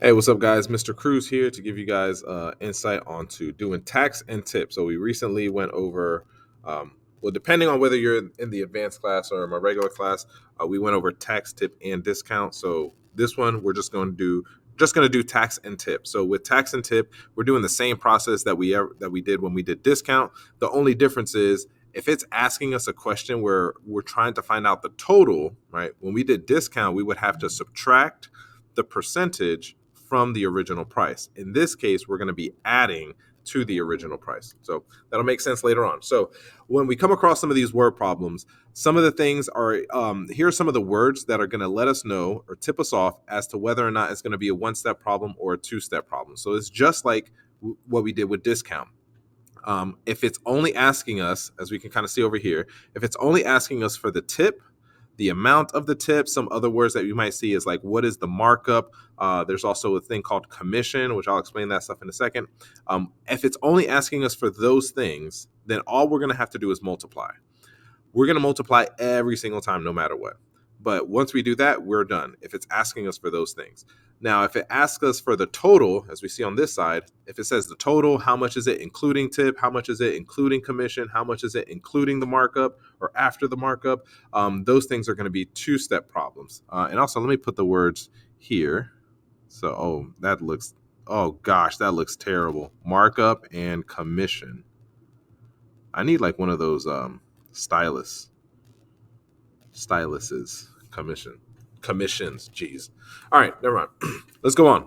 Hey, what's up, guys? Mr. Cruz here to give you guys insight onto doing tax and tip. So we recently went over, well, depending on whether you're in the advanced class or my regular class, we went over tax, tip, and discount. So this one, we're just going to do tax and tip. So with tax and tip, we're doing the same process that we did when we did discount. The only difference is if it's asking us a question where we're trying to find out the total, right? When we did discount, we would have to subtract the percentage from the original price. In this case, we're going to be adding to the original price. So that'll make sense later on. So when we come across some of these word problems, some of the things are here are some of the words that are going to let us know or tip us off as to whether or not it's going to be a one-step problem or a two-step problem. So it's just like what we did with discount. If it's only asking us, as we can kind of see over here, if it's only asking us for the tip, the amount of the tip, some other words that you might see is like, what is the markup? There's also a thing called commission, which I'll explain that stuff in a second. If it's only asking us for those things, then all we're going to have to do is multiply. We're going to multiply every single time, no matter what. But once we do that, we're done if it's asking us for those things. Now, if it asks us for the total, as we see on this side, if it says the total, how much is it including tip? How much is it including commission? How much is it including the markup or after the markup? Those things are going to be two-step problems. And also, let me put the words here. So, oh gosh, that looks terrible. Markup and commission. I need like one of those styluses. Commissions. Jeez. All right, never mind. Let's go on.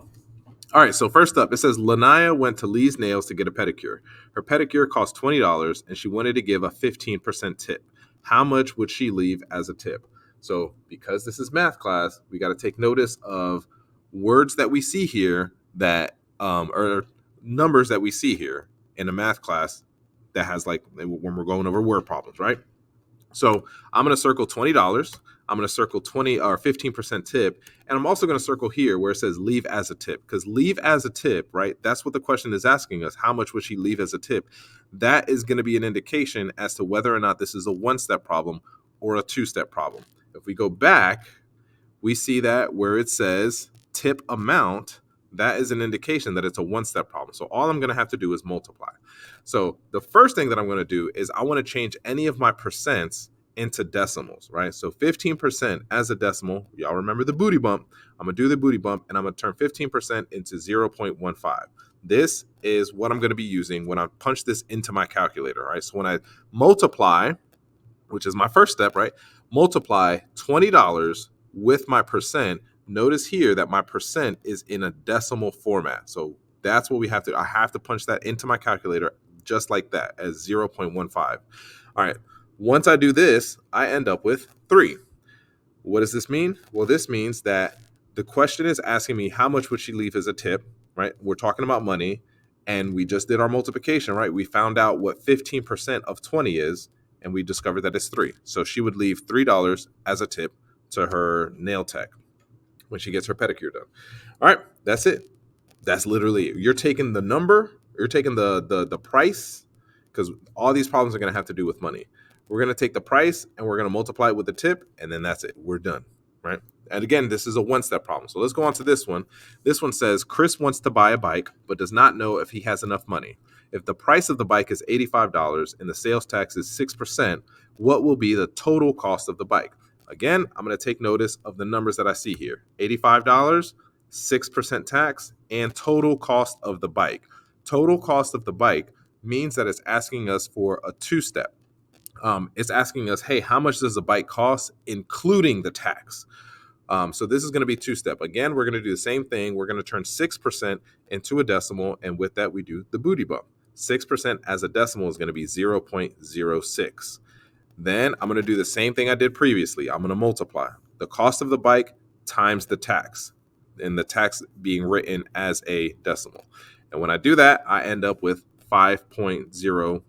All right, so first up, it says Lanaya went to Lee's Nails to get a pedicure. Her pedicure cost $20 and she wanted to give a 15% tip. How much would she leave as a tip? So because this is math class, we got to take notice of words that we see here that or numbers that we see here in a math class that has like when we're going over word problems, right? So I'm going to circle $20. I'm going to circle 20 or 15% tip. And I'm also going to circle here where it says leave as a tip, because leave as a tip, right? That's what the question is asking us. How much would she leave as a tip? That is going to be an indication as to whether or not this is a one-step problem or a two-step problem. If we go back, we see that where it says tip amount, that is an indication that it's a one-step problem. So all I'm going to have to do is multiply. So the first thing that I'm going to do is I want to change any of my percents into decimals, right? So 15% as a decimal, y'all remember the booty bump. I'm going to do the booty bump and I'm going to turn 15% into 0.15. This is what I'm going to be using when I punch this into my calculator, right? So when I multiply, which is my first step, right? Multiply $20 with my percent. Notice here that my percent is in a decimal format. So that's what I have to punch that into my calculator just like that as 0.15. All right. Once I do this, I end up with 3. What does this mean? Well, this means that the question is asking me how much would she leave as a tip, right? We're talking about money and we just did our multiplication, right? We found out what 15% of 20 is and we discovered that it's 3. So she would leave $3 as a tip to her nail tech when she gets her pedicure done. All right, that's it. That's literally it. You're taking the number, you're taking the price, because all these problems are going to have to do with money. We're going to take the price and we're going to multiply it with the tip, and then that's it. We're done, right? And again, this is a one-step problem. So let's go on to this one. This one says, Chris wants to buy a bike, but does not know if he has enough money. If the price of the bike is $85 and the sales tax is 6%, what will be the total cost of the bike? Again, I'm going to take notice of the numbers that I see here. $85, 6% tax, and total cost of the bike. Total cost of the bike means that it's asking us for a two-step. It's asking us, hey, how much does the bike cost, including the tax? So this is going to be two-step. Again, we're going to do the same thing. We're going to turn 6% into a decimal, and with that, we do the booty bump. 6% as a decimal is going to be 0.06. Then I'm going to do the same thing I did previously. I'm going to multiply the cost of the bike times the tax, and the tax being written as a decimal. And when I do that, I end up with 5.1.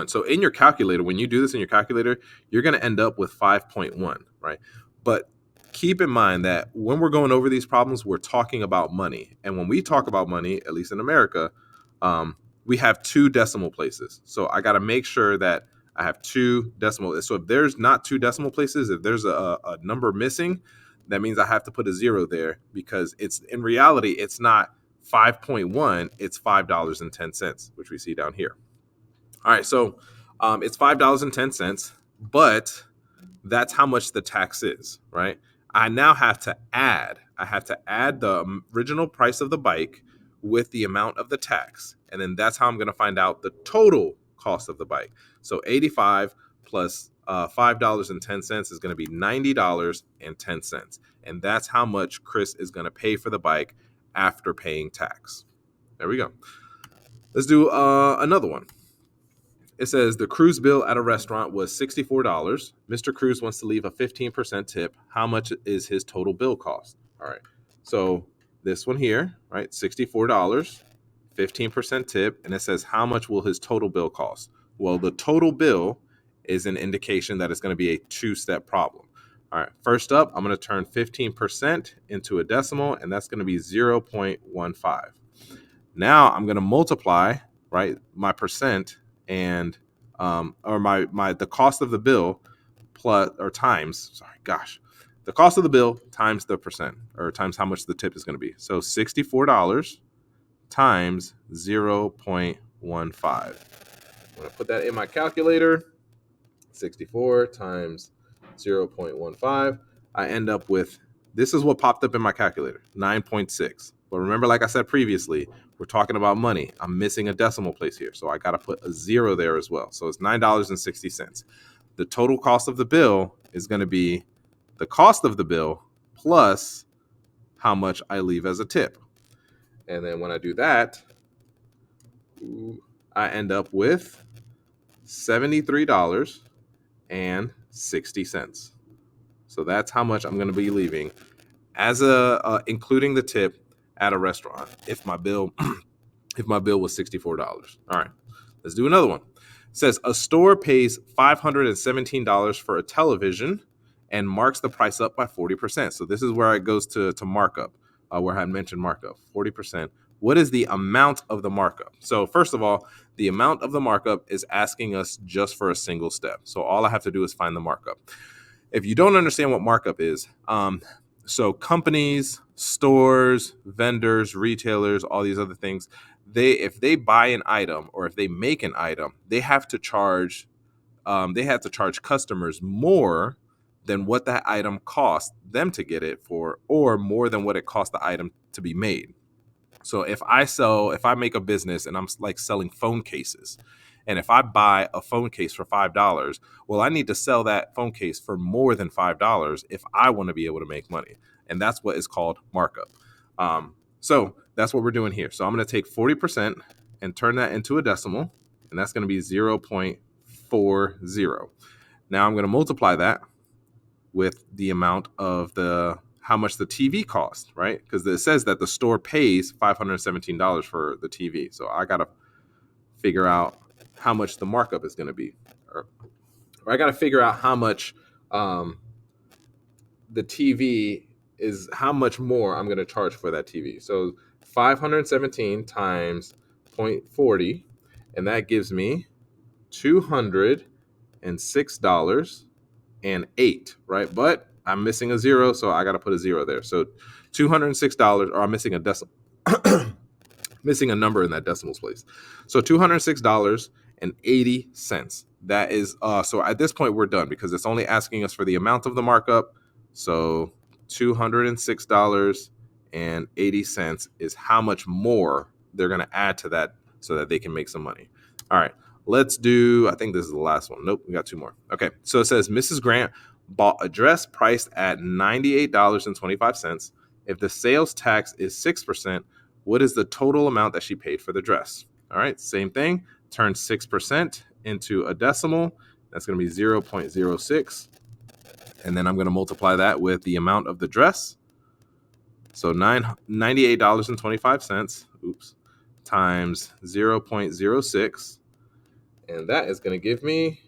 So in your calculator, when you do this in your calculator, you're going to end up with 5.1, right? But keep in mind that when we're going over these problems, we're talking about money. And when we talk about money, at least in America, we have 2 decimal places. So I got to make sure that I have 2 decimal. So if there's not 2 decimal places, if there's a number missing, that means I have to put a 0 there because it's in reality, it's not 5.1, it's $5.10, which we see down here. All right, so it's $5.10, but that's how much the tax is, right? I now have to add. I have to add the original price of the bike with the amount of the tax, and then that's how I'm going to find out the total cost of the bike. So 85 plus $5.10 is going to be $90.10, and that's how much Chris is going to pay for the bike after paying tax. There we go. Let's do another one. It says the cruise bill at a restaurant was $64. Mr. Cruz wants to leave a 15% tip. How much is his total bill cost? All right. So this one here, right? $64, 15% tip. And it says, how much will his total bill cost? Well, the total bill is an indication that it's going to be a two-step problem. All right. First up, I'm going to turn 15% into a decimal, and that's going to be 0.15. Now I'm going to multiply, right, my percent and or my the cost of the bill plus or times the cost of the bill times the percent or times how much the tip is going to be. So $64 times 0.15. I'm going to put that in my calculator. 64 times 0.15. I end up with, this is what popped up in my calculator, 9.6. But remember, like I said previously, we're talking about money. I'm missing a decimal place here, so I got to put a 0 there as well. So it's $9.60. The total cost of the bill is going to be the cost of the bill plus how much I leave as a tip. And then when I do that, I end up with $73.60. So that's how much I'm going to be leaving as including the tip at a restaurant if my bill was $64. All right, let's do another one. It says a store pays $517 for a television and marks the price up by 40%. So this is where it goes to markup, where I mentioned markup, 40%. What is the amount of the markup? So first of all, the amount of the markup is asking us just for a single step. So all I have to do is find the markup. If you don't understand what markup is, so companies, stores, vendors, retailers, all these other things, if they buy an item or if they make an item, they have to charge customers more than what that item cost them to get it for, or more than what it cost the item to be made. So if I make a business and I'm like selling phone cases, and if I buy a phone case for $5, well, I need to sell that phone case for more than $5 if I want to be able to make money. And that's what is called markup. So that's what we're doing here. So I'm going to take 40% and turn that into a decimal, and that's going to be 0.40. Now I'm going to multiply that with the amount of how much the TV cost, right? Because it says that the store pays $517 for the TV. So I got to figure out how much the markup is going to be. Or I got to figure out how much the TV is, how much more I'm going to charge for that TV. So 517 times 0.40, and that gives me $206.08, right? But I'm missing a 0, so I got to put a 0 there. So $206, or I'm missing a decimal, missing a number in that decimal place. So $206.80. That is, so at this point we're done because it's only asking us for the amount of the markup. So $206.80 is how much more they're going to add to that so that they can make some money. All right, let's do, I think this is the last one. Nope, we got two more. Okay, so it says Mrs. Grant bought a dress priced at $98.25. If the sales tax is 6%, what is the total amount that she paid for the dress? All right, same thing. Turn 6% into a decimal. That's going to be 0.06. And then I'm going to multiply that with the amount of the dress. So $98.25, times 0.06. And that is going to give me,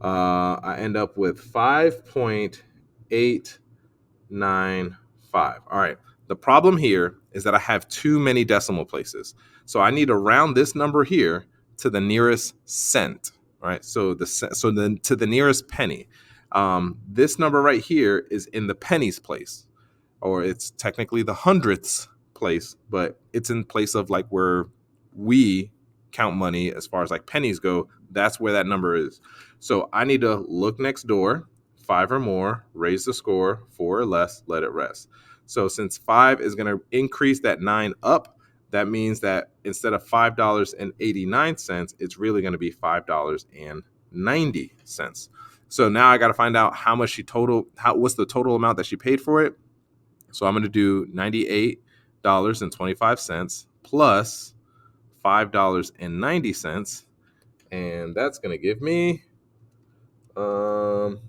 I end up with 5.895. All right. The problem here is that I have too many decimal places. So I need to round this number here to the nearest cent, right? So to the nearest penny. This number right here is in the pennies place, or it's technically the hundredths place, but it's in place of like where we count money as far as like pennies go. That's where that number is. So I need to look next door, 5 or more, raise the score, 4 or less, let it rest. So since 5 is going to increase that 9 up, that means that instead of $5.89, it's really going to be $5.90. So now I got to find out how much what's the total amount that she paid for it. So I'm going to do $98.25 plus $5.90, and that's going to give me one.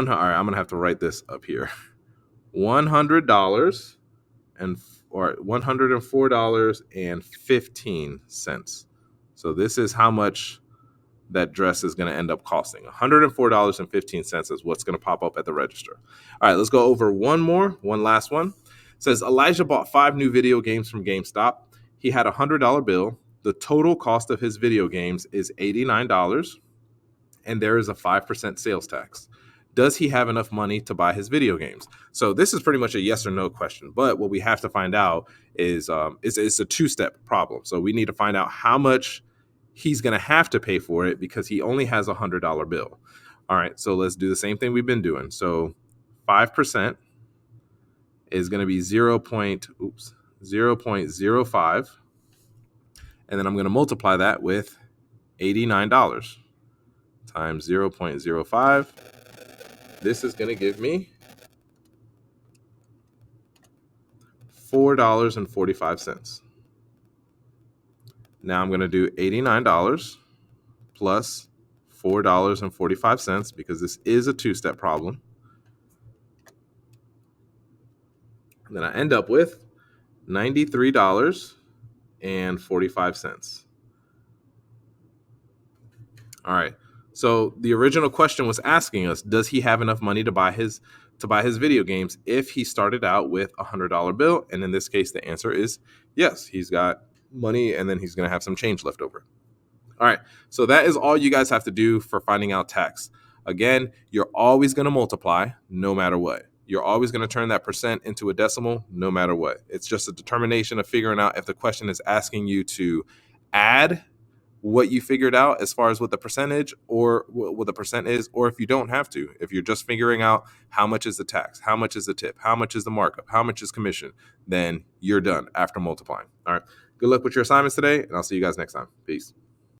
All right, I'm going to have to write this up here. $100 or $104.15. So this is how much that dress is going to end up costing. $104.15 is what's going to pop up at the register. All right, let's go over one last one. It says Elijah bought 5 new video games from GameStop. He had a $100 bill. The total cost of his video games is $89, and there is a 5% sales tax. Does he have enough money to buy his video games? So this is pretty much a yes or no question. But what we have to find out is it's a 2-step problem. So we need to find out how much he's going to have to pay for it because he only has a $100 bill. All right, so let's do the same thing we've been doing. So 5% is going to be 0.05. And then I'm going to multiply that with $89 times 0.05. This is going to give me $4.45. Now I'm going to do $89 plus $4.45 because this is a 2-step problem. And then I end up with $93.45. All right. So the original question was asking us, does he have enough money to buy his video games if he started out with a $100 bill? And in this case, the answer is yes. He's got money, and then he's going to have some change left over. All right. So that is all you guys have to do for finding out tax. Again, you're always going to multiply no matter what. You're always going to turn that percent into a decimal no matter what. It's just a determination of figuring out if the question is asking you to add what you figured out as far as what the percentage or what the percent is, or if you don't have to. If you're just figuring out how much is the tax, how much is the tip, how much is the markup, how much is commission, then you're done after multiplying. All right. Good luck with your assignments today, and I'll see you guys next time. Peace.